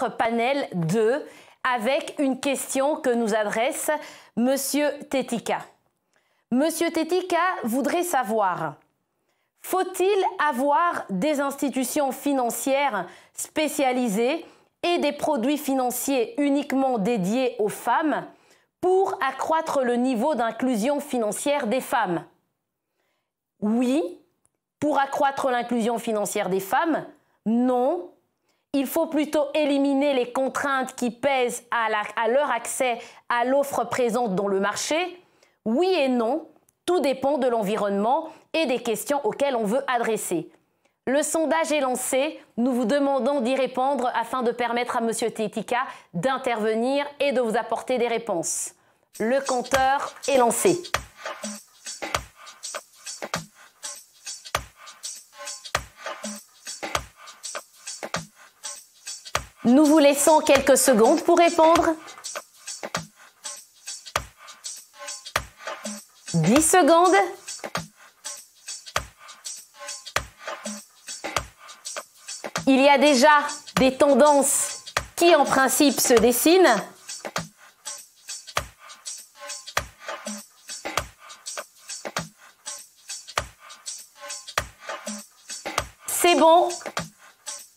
notre panel 2 avec une question que nous adresse Monsieur Tetika. Monsieur Tetika voudrait savoir, faut-il avoir des institutions financières spécialisées et des produits financiers uniquement dédiés aux femmes pour accroître le niveau d'inclusion financière des femmes? Oui. Pour accroître l'inclusion financière des femmes? Non. Il faut plutôt éliminer les contraintes qui pèsent à leur accès à l'offre présente dans le marché? Oui et non. Tout dépend de l'environnement et des questions auxquelles on veut adresser. Le sondage est lancé. Nous vous demandons d'y répondre afin de permettre à M. Tetika d'intervenir et de vous apporter des réponses. Le compteur est lancé. Nous vous laissons quelques secondes pour répondre. 10 secondes. Il y a déjà des tendances qui, en principe, se dessinent. C'est bon.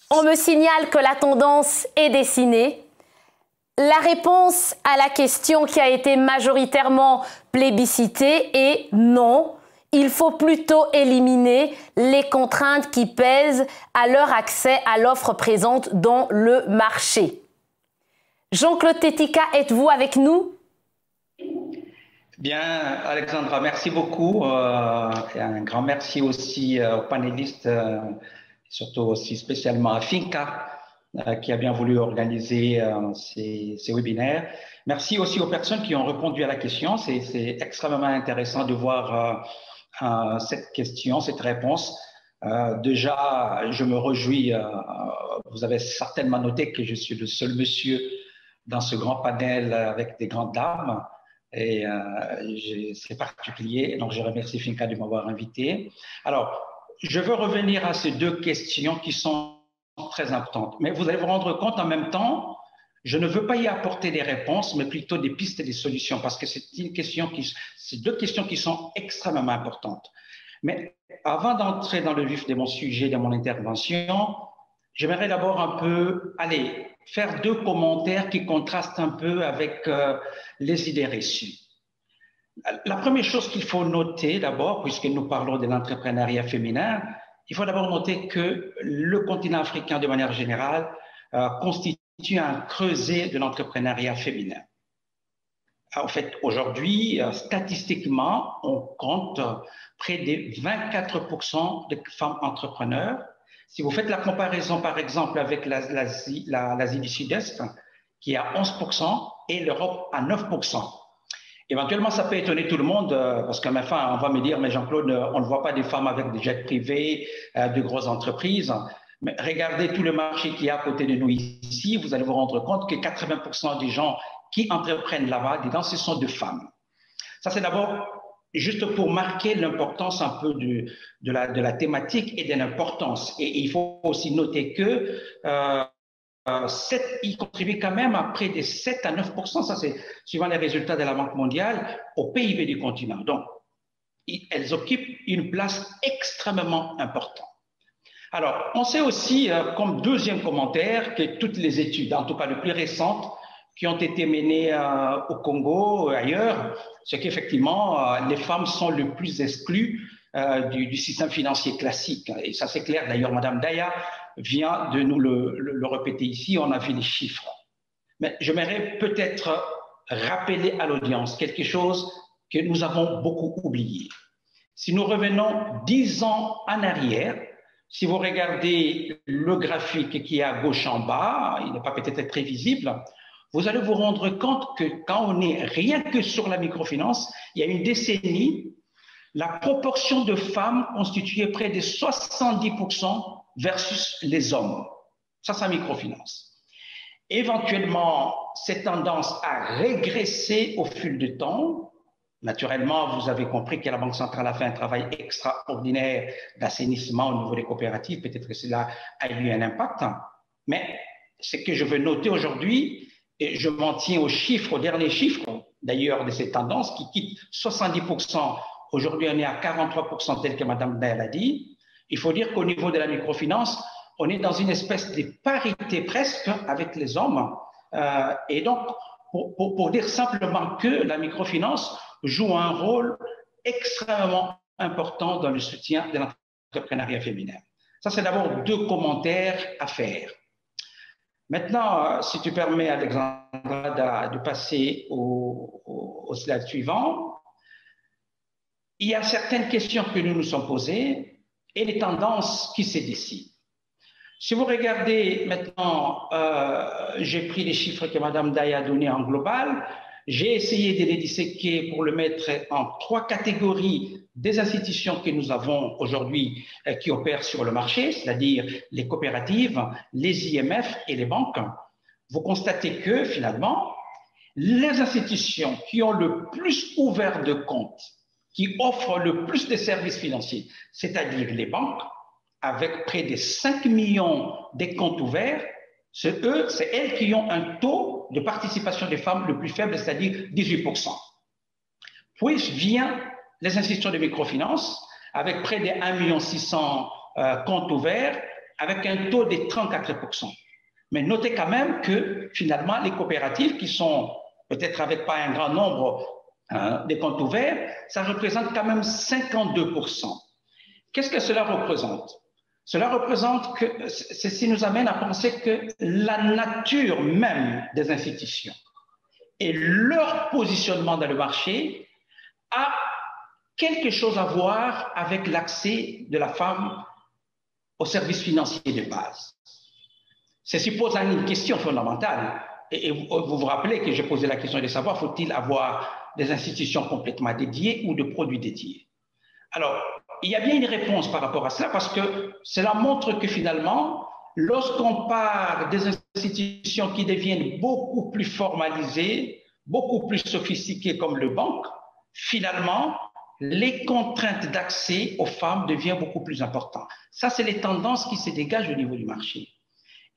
On me signale que la tendance est dessinée. La réponse à la question qui a été majoritairement plébiscitée est non. Il faut plutôt éliminer les contraintes qui pèsent à leur accès à l'offre présente dans le marché. Jean-Claude Tetika, êtes-vous avec nous? Bien, Alexandra, merci beaucoup. Et un grand merci aussi aux panélistes, surtout aussi spécialement à Finca, qui a bien voulu organiser ces webinaires. Merci aussi aux personnes qui ont répondu à la question. C'est extrêmement intéressant de voir cette question, cette réponse. Déjà, je me réjouis, vous avez certainement noté que je suis le seul monsieur dans ce grand panel avec des grandes dames. Et c'est particulier, donc je remercie Finca de m'avoir invité. Alors, je veux revenir à ces deux questions qui sont très importantes. Mais vous allez vous rendre compte en même temps, je ne veux pas y apporter des réponses, mais plutôt des pistes et des solutions, parce que c'est deux questions qui sont extrêmement importantes. Mais avant d'entrer dans le vif de mon sujet, de mon intervention, j'aimerais d'abord un peu, faire deux commentaires qui contrastent un peu avec les idées reçues. La première chose qu'il faut noter d'abord, puisque nous parlons de l'entrepreneuriat féminin, il faut d'abord noter que le continent africain, de manière générale, constitue un creuset de l'entrepreneuriat féminin. En fait, aujourd'hui, statistiquement, on compte près de 24% de femmes entrepreneurs. Si vous faites la comparaison, par exemple, avec l'Asie du Sud-Est, qui est à 11%, et l'Europe à 9%. Éventuellement, ça peut étonner tout le monde, parce qu'à la fin, on va me dire, mais Jean-Claude, on ne voit pas des femmes avec des jets privés, de grosses entreprises. Mais regardez tout le marché qu'il y a à côté de nous ici, vous allez vous rendre compte que 80% des gens qui entreprennent là-bas, dedans, ce sont des femmes. Ça, c'est d'abord juste pour marquer l'importance un peu de la thématique et de l'importance. Et il faut aussi noter que il contribue quand même à près de 7 à 9%, ça c'est suivant les résultats de la Banque mondiale, au PIB du continent. Donc, elles occupent une place extrêmement importante. Alors, on sait aussi, comme deuxième commentaire, que toutes les études, en tout cas les plus récentes, qui ont été menées au Congo, ailleurs, c'est qu'effectivement, les femmes sont les plus exclues du système financier classique. Et ça, c'est clair. D'ailleurs, Madame Daya vient de nous le répéter ici. On a vu les chiffres. Mais j'aimerais peut-être rappeler à l'audience quelque chose que nous avons beaucoup oublié. Si nous revenons 10 ans en arrière, si vous regardez le graphique qui est à gauche en bas, il n'est pas peut-être très visible, vous allez vous rendre compte que quand on est rien que sur la microfinance, il y a une décennie, la proportion de femmes constituait près de 70% versus les hommes. Ça, c'est la microfinance. Éventuellement, cette tendance a régressé au fil du temps. Naturellement, vous avez compris que la Banque centrale a fait un travail extraordinaire d'assainissement au niveau des coopératives. Peut-être que cela a eu un impact. Mais ce que je veux noter aujourd'hui, et je m'en tiens aux chiffres, aux derniers chiffres d'ailleurs de ces tendances qui quittent 70%. Aujourd'hui, on est à 43% tel que Mme Ndaya l'a dit. Il faut dire qu'au niveau de la microfinance, on est dans une espèce de parité presque avec les hommes. Et donc, pour dire simplement que la microfinance joue un rôle extrêmement important dans le soutien de l'entrepreneuriat féminin. Ça, c'est d'abord deux commentaires à faire. Maintenant, si tu permets, Alexandra, de passer au slide suivant, il y a certaines questions que nous nous sommes posées et les tendances qui se décident. Si vous regardez maintenant, j'ai pris les chiffres que Mme Ndaya a donnés en global, j'ai essayé de les disséquer pour le mettre en trois catégories des institutions que nous avons aujourd'hui qui opèrent sur le marché, c'est-à-dire les coopératives, les IMF et les banques. Vous constatez que finalement, les institutions qui ont le plus ouvert de comptes, qui offrent le plus de services financiers, c'est-à-dire les banques, avec près de 5 millions de comptes ouverts, c'est elles qui ont un taux de participation des femmes le plus faible, c'est-à-dire 18%. Puis vient les institutions de microfinance, avec près de 1 600 000 comptes ouverts, avec un taux de 34%. Mais notez quand même que finalement, les coopératives qui sont peut-être avec pas un grand nombre de comptes ouverts, ça représente quand même 52%. Qu'est-ce que cela représente? Cela représente que ceci nous amène à penser que la nature même des institutions et leur positionnement dans le marché a quelque chose à voir avec l'accès de la femme aux services financiers de base. Ceci pose une question fondamentale. Et vous vous rappelez que j'ai posé la question de savoir, faut-il avoir des institutions complètement dédiées ou de produits dédiés? Alors, il y a bien une réponse par rapport à cela parce que cela montre que finalement, lorsqu'on parle des institutions qui deviennent beaucoup plus formalisées, beaucoup plus sophistiquées comme le banque, finalement, les contraintes d'accès aux femmes deviennent beaucoup plus importantes. Ça, c'est les tendances qui se dégagent au niveau du marché.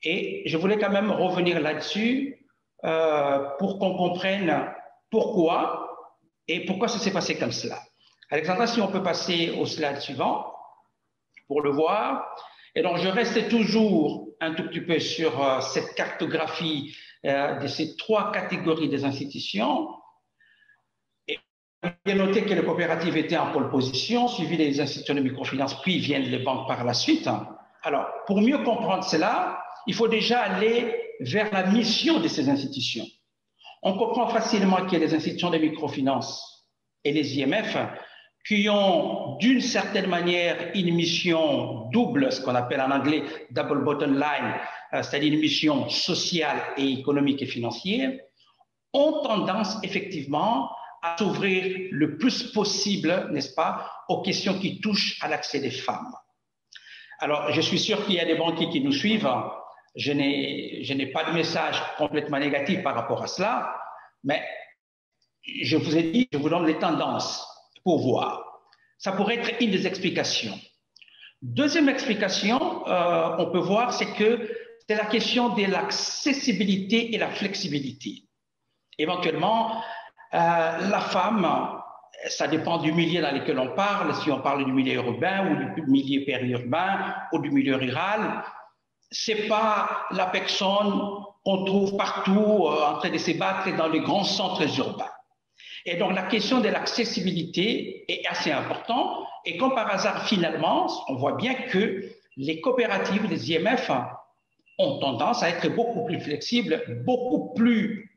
Et je voulais quand même revenir là-dessus pour qu'on comprenne pourquoi et pourquoi ça s'est passé comme cela. Alexandra, si on peut passer au slide suivant pour le voir. Et donc, je reste toujours un tout petit peu sur cette cartographie de ces trois catégories des institutions. Et bien noté que les coopératives étaient en pole position, suivi les institutions de microfinance, puis viennent les banques par la suite. Alors, pour mieux comprendre cela, il faut déjà aller vers la mission de ces institutions. On comprend facilement qu'il y a les institutions de microfinance et les IMF qui ont d'une certaine manière une mission double, ce qu'on appelle en anglais double bottom line, c'est-à-dire une mission sociale et économique et financière, ont tendance effectivement à s'ouvrir le plus possible, n'est-ce pas, aux questions qui touchent à l'accès des femmes. Alors, je suis sûr qu'il y a des banquiers qui nous suivent. Je n'ai pas de message complètement négatif par rapport à cela, mais je vous ai dit, je vous donne les tendances pour voir. Ça pourrait être une des explications. Deuxième explication, on peut voir, c'est que c'est la question de l'accessibilité et la flexibilité. Éventuellement, la femme, ça dépend du milieu dans lequel on parle, si on parle du milieu urbain ou du milieu périurbain ou du milieu rural, c'est pas la personne qu'on trouve partout en train de se battre dans les grands centres urbains. Et donc, la question de l'accessibilité est assez importante. Et comme par hasard, finalement, on voit bien que les coopératives, les IMF, ont tendance à être beaucoup plus flexibles, beaucoup plus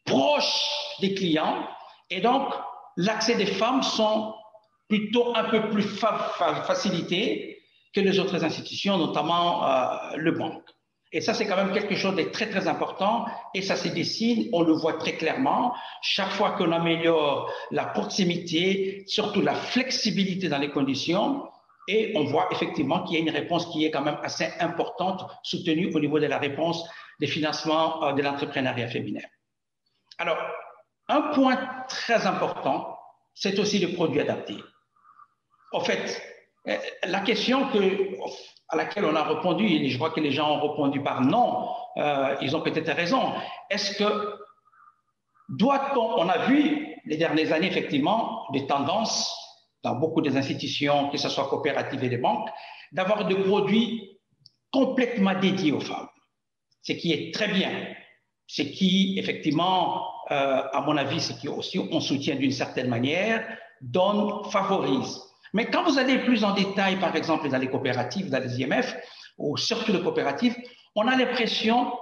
proches des clients. Et donc, l'accès des femmes sont plutôt un peu plus facilités que les autres institutions, notamment le banque. Et ça, c'est quand même quelque chose de très, très important et ça se dessine, on le voit très clairement. Chaque fois qu'on améliore la proximité, surtout la flexibilité dans les conditions, et on voit effectivement qu'il y a une réponse qui est quand même assez importante, soutenue au niveau de la réponse des financements de l'entrepreneuriat féminin. Alors, un point très important, c'est aussi le produit adapté. En fait, la question que à laquelle on a répondu, et je crois que les gens ont répondu par non, ils ont peut-être raison. Est-ce que doit-on, on a vu les dernières années effectivement des tendances dans beaucoup des institutions, que ce soit coopératives et des banques, d'avoir des produits complètement dédiés aux femmes, ce qui est très bien, ce qui effectivement, à mon avis, ce qui aussi on soutient d'une certaine manière, favorise. Mais quand vous allez plus en détail, par exemple dans les coopératives, dans les IMF, ou surtout les coopératives, on a l'impression,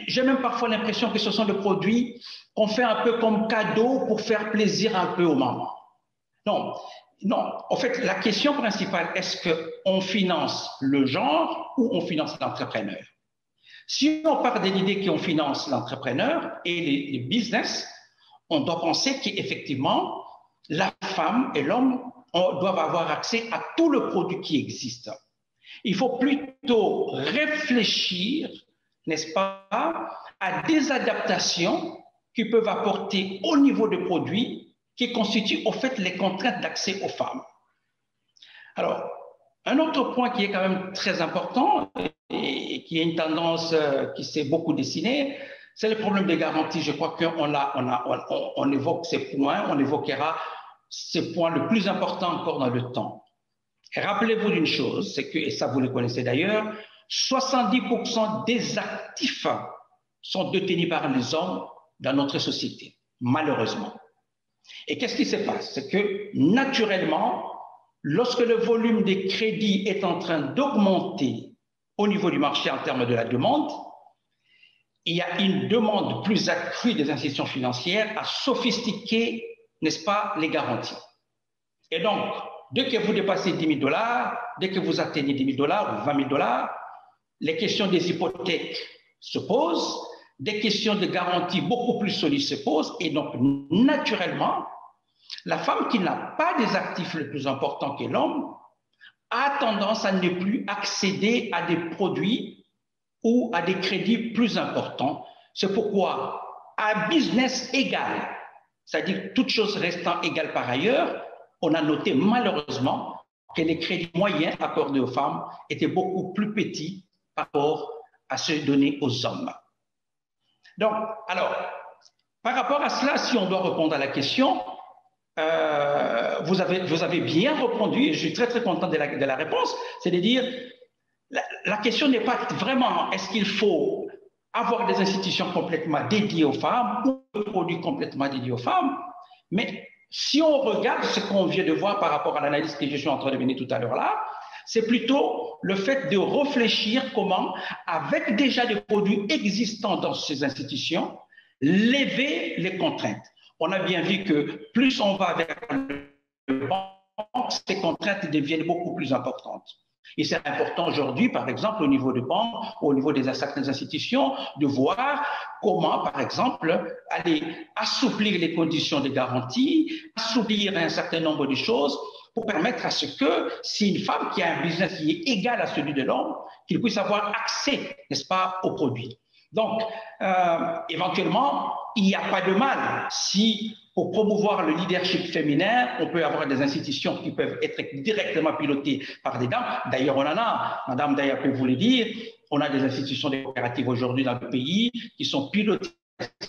j'ai même parfois l'impression que ce sont des produits qu'on fait un peu comme cadeau pour faire plaisir un peu aux mamans. Non, non. En fait, la question principale, est-ce qu'on finance le genre ou on finance l'entrepreneur? Si on part de l'idée qu'on finance l'entrepreneur et les business, on doit penser qu'effectivement, la femme et l'homme doivent avoir accès à tout le produit qui existe. Il faut plutôt réfléchir, n'est-ce pas, à des adaptations qui peuvent apporter au niveau de produits qui constituent au fait les contraintes d'accès aux femmes. Alors, un autre point qui est quand même très important et qui est une tendance qui s'est beaucoup dessinée, c'est le problème des garanties. Je crois qu'on évoque ces points, on évoquera ces points le plus important encore dans le temps. Rappelez-vous d'une chose, c'est que, et ça vous le connaissez d'ailleurs, 70% des actifs sont détenus par les hommes dans notre société, malheureusement. Et qu'est-ce qui se passe? C'est que naturellement, lorsque le volume des crédits est en train d'augmenter au niveau du marché en termes de la demande, il y a une demande plus accrue des institutions financières à sophistiquer, n'est-ce pas, les garanties. Et donc, dès que vous dépassez 10 000 $, dès que vous atteignez 10 000 $ ou 20 000 $, les questions des hypothèques se posent, des questions de garantie beaucoup plus solides se posent, et donc, naturellement, la femme qui n'a pas des actifs les plus importants que l'homme a tendance à ne plus accéder à des produits ou à des crédits plus importants. C'est pourquoi, à business égal, c'est-à-dire toutes choses restant égales par ailleurs, on a noté malheureusement que les crédits moyens accordés aux femmes étaient beaucoup plus petits par rapport à ceux donnés aux hommes. Donc, alors, par rapport à cela, si on doit répondre à la question, vous avez bien répondu, et je suis très très content de la réponse, c'est de dire, la question n'est pas vraiment est-ce qu'il faut avoir des institutions complètement dédiées aux femmes ou des produits complètement dédiés aux femmes, mais si on regarde ce qu'on vient de voir par rapport à l'analyse que je suis en train de mener tout à l'heure là, c'est plutôt le fait de réfléchir comment, avec déjà des produits existants dans ces institutions, lever les contraintes. On a bien vu que plus on va vers le banque, ces contraintes deviennent beaucoup plus importantes. Et c'est important aujourd'hui, par exemple, au niveau des banques, au niveau des certaines institutions, de voir comment, par exemple, aller assouplir les conditions de garantie, assouplir un certain nombre de choses pour permettre à ce que, si une femme qui a un business qui est égal à celui de l'homme, qu'il puisse avoir accès, n'est-ce pas, aux produits. Donc, éventuellement, il n'y a pas de mal si, pour promouvoir le leadership féminin, on peut avoir des institutions qui peuvent être directement pilotées par des dames. D'ailleurs, on en a. Madame Daya peut vous le dire. On a des institutions des coopératives aujourd'hui dans le pays qui sont pilotées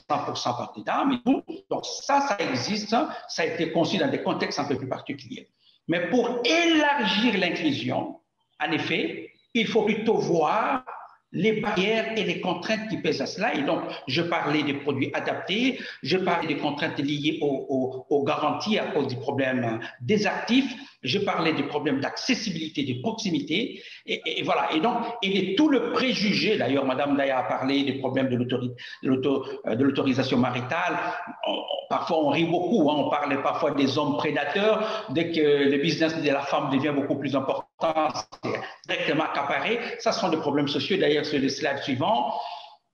100% par des dames. Et tout. Donc, ça existe. Ça a été conçu dans des contextes un peu plus particuliers. Mais pour élargir l'inclusion, en effet, il faut plutôt voir les barrières et les contraintes qui pèsent à cela. Et donc, je parlais des produits adaptés, je parlais des contraintes liées aux garanties à cause du problème des actifs, je parlais des problèmes d'accessibilité, de proximité, et voilà. Et donc, et tout le préjugé, d'ailleurs, Madame Daya a parlé des problèmes de l'autorisation maritale. Parfois, on rit beaucoup, hein, on parle parfois des hommes prédateurs. Dès que le business de la femme devient beaucoup plus important, c'est directement accaparé. Ça sont des problèmes sociaux, d'ailleurs, sur le slide suivant,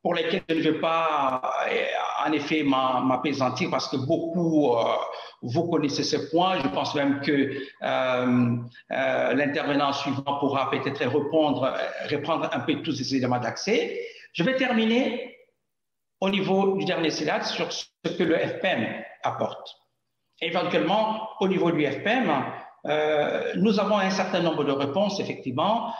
pour lesquels je ne vais pas, en effet, m'apaisantir parce que beaucoup, vous connaissez ce point. Je pense même que l'intervenant suivant pourra peut-être reprendre un peu tous ces éléments d'accès. Je vais terminer au niveau du dernier slide sur ce que le FPM apporte. Éventuellement, au niveau du FPM, nous avons un certain nombre de réponses, effectivement.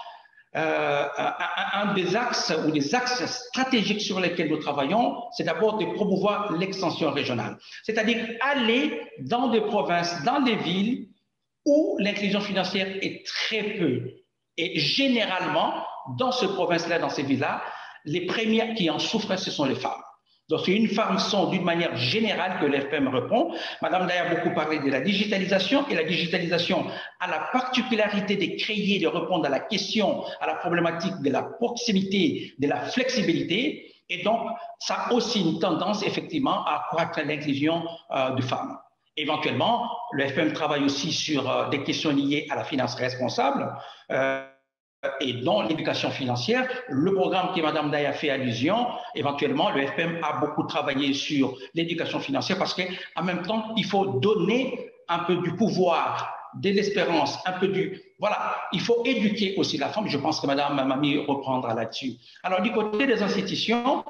un des axes ou des axes stratégiques sur lesquels nous travaillons, c'est d'abord de promouvoir l'extension régionale. C'est-à-dire aller dans des provinces, dans des villes où l'inclusion financière est très peu. Et généralement, dans ces provinces-là, dans ces villes-là, les premières qui en souffrent, ce sont les femmes. Donc, c'est une façon, d'une manière générale, que l'FPM répond. Madame Daya a beaucoup parlé de la digitalisation, et la digitalisation a la particularité de créer, de répondre à la question, à la problématique de la proximité, de la flexibilité. Et donc, ça a aussi une tendance, effectivement, à accroître l'inclusion de femmes. Éventuellement, le FPM travaille aussi sur des questions liées à la finance responsable. Et dans l'éducation financière, le programme que Mme Daya fait allusion, éventuellement, le FPM a beaucoup travaillé sur l'éducation financière parce qu'en même temps, il faut donner un peu du pouvoir, de l'espérance, un peu du... Voilà, il faut éduquer aussi la femme. Je pense que Mme Mami reprendra là-dessus. Alors, du côté des institutions,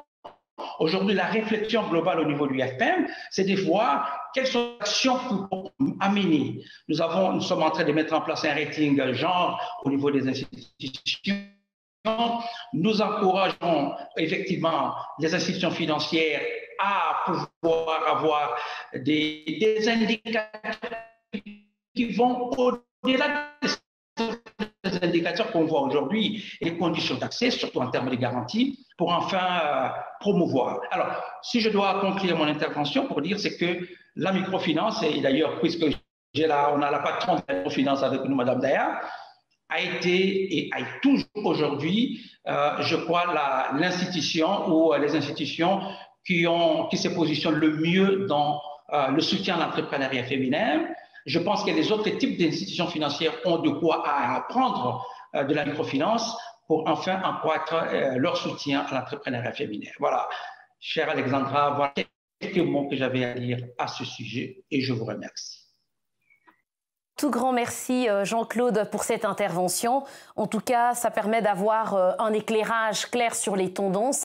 aujourd'hui, la réflexion globale au niveau du FPM, c'est de voir quelles sont les actions pour amener. Nous sommes en train de mettre en place un rating genre au niveau des institutions. Nous encourageons effectivement les institutions financières à pouvoir avoir des indicateurs qui vont au-delà des indicateurs qu'on voit aujourd'hui et les conditions d'accès, surtout en termes de garantie, pour enfin promouvoir. Alors, si je dois conclure mon intervention pour dire, c'est que la microfinance, et d'ailleurs, puisque on a la patronne de la microfinance avec nous, Mme Daya, a été et est toujours aujourd'hui, je crois, l'institution ou les institutions qui se positionnent le mieux dans le soutien à l'entrepreneuriat féminin. Je pense que les autres types d'institutions financières ont de quoi apprendre de la microfinance pour enfin accroître leur soutien à l'entrepreneuriat féminin. Voilà, chère Alexandra, voilà quelques mots que j'avais à dire à ce sujet et je vous remercie. Tout grand merci Jean-Claude pour cette intervention. En tout cas, ça permet d'avoir un éclairage clair sur les tendances.